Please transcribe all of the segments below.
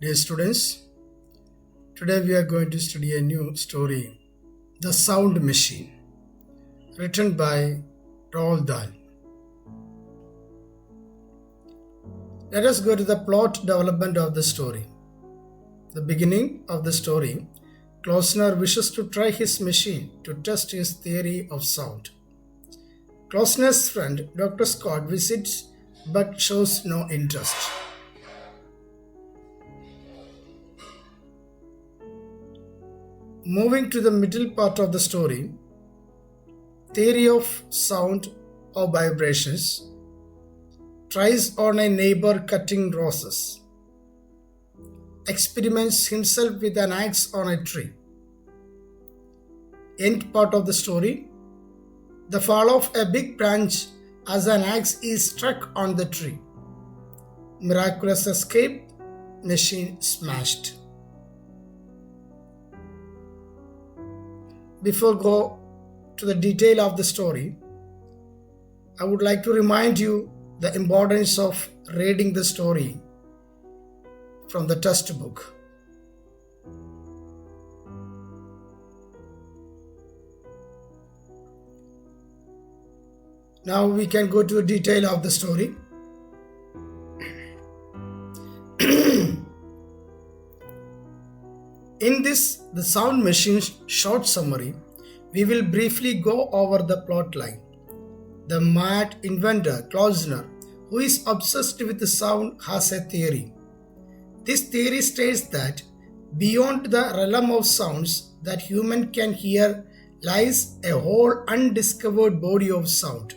Dear students, today we are going to study a new story, The Sound Machine, written by Roald Dahl. Let us go to the plot development of the story. The beginning of the story, Klausner wishes to try his machine to test his theory of sound. Klausner's friend, Dr. Scott, visits but shows no interest. Moving to the middle part of the story, theory of sound or vibrations, tries on a neighbor cutting roses, experiments himself with an axe on a tree. End part of the story, the fall of a big branch as an axe is struck on the tree. Miraculous escape, machine smashed. Before go to the detail of the story, I would like to remind you the importance of reading the story from the textbook. Now we can go to the detail of the story. In this, the sound machine short summary, we will briefly go over the plot line. The mad inventor, Klausner, who is obsessed with the sound, has a theory. This theory states that beyond the realm of sounds that human can hear lies a whole undiscovered body of sound.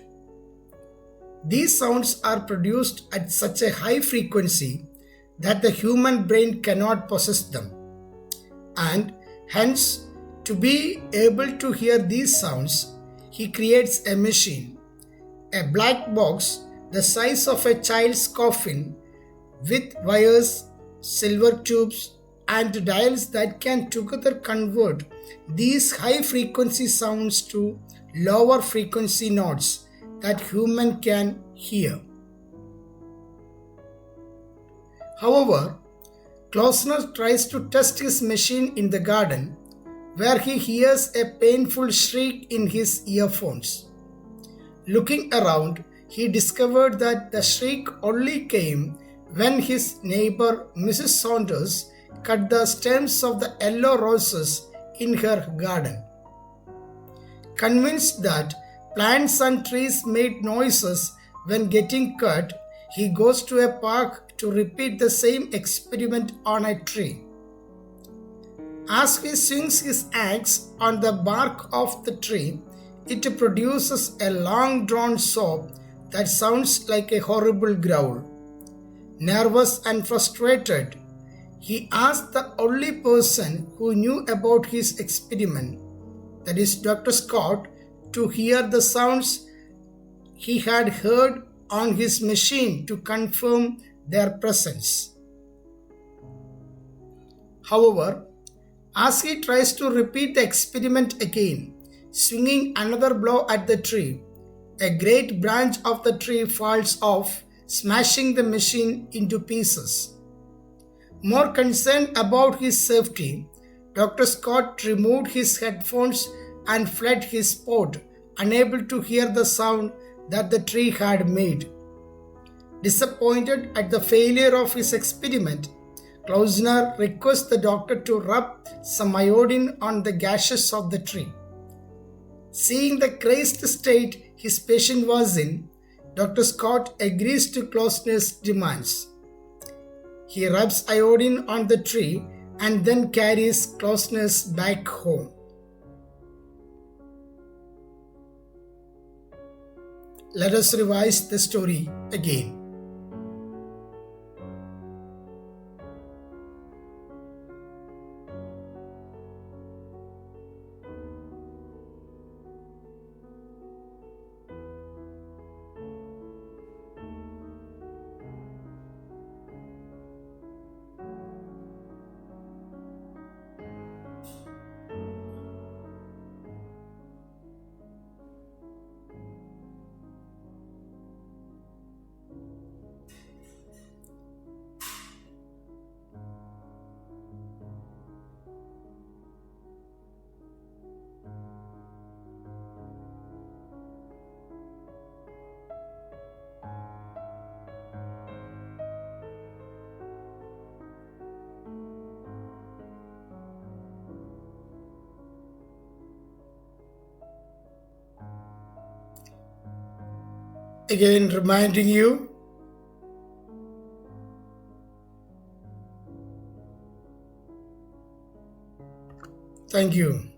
These sounds are produced at such a high frequency that the human brain cannot process them. And hence, to be able to hear these sounds, he creates a machine, a black box the size of a child's coffin with wires, silver tubes, and dials that can together convert these high frequency sounds to lower frequency notes that human can hear. However, Klausner tries to test his machine in the garden, where he hears a painful shriek in his earphones. Looking around, he discovered that the shriek only came when his neighbor Mrs. Saunders cut the stems of the yellow roses in her garden. Convinced that plants and trees made noises when getting cut, he goes to a park to repeat the same experiment on a tree. As he swings his axe on the bark of the tree, it produces a long-drawn sob that sounds like a horrible growl. Nervous and frustrated, he asked the only person who knew about his experiment, that is Dr. Scott, to hear the sounds he had heard on his machine to confirm their presence. However, as he tries to repeat the experiment again, swinging another blow at the tree, a great branch of the tree falls off, smashing the machine into pieces. More concerned about his safety, Dr. Scott removed his headphones and fled his spot, unable to hear the sound that the tree had made. Disappointed at the failure of his experiment, Klausner requests the doctor to rub some iodine on the gashes of the tree. Seeing the crazed state his patient was in, Dr. Scott agrees to Klausner's demands. He rubs iodine on the tree and then carries Klausner's back home. Let us revise the story again. again reminding you. Thank you.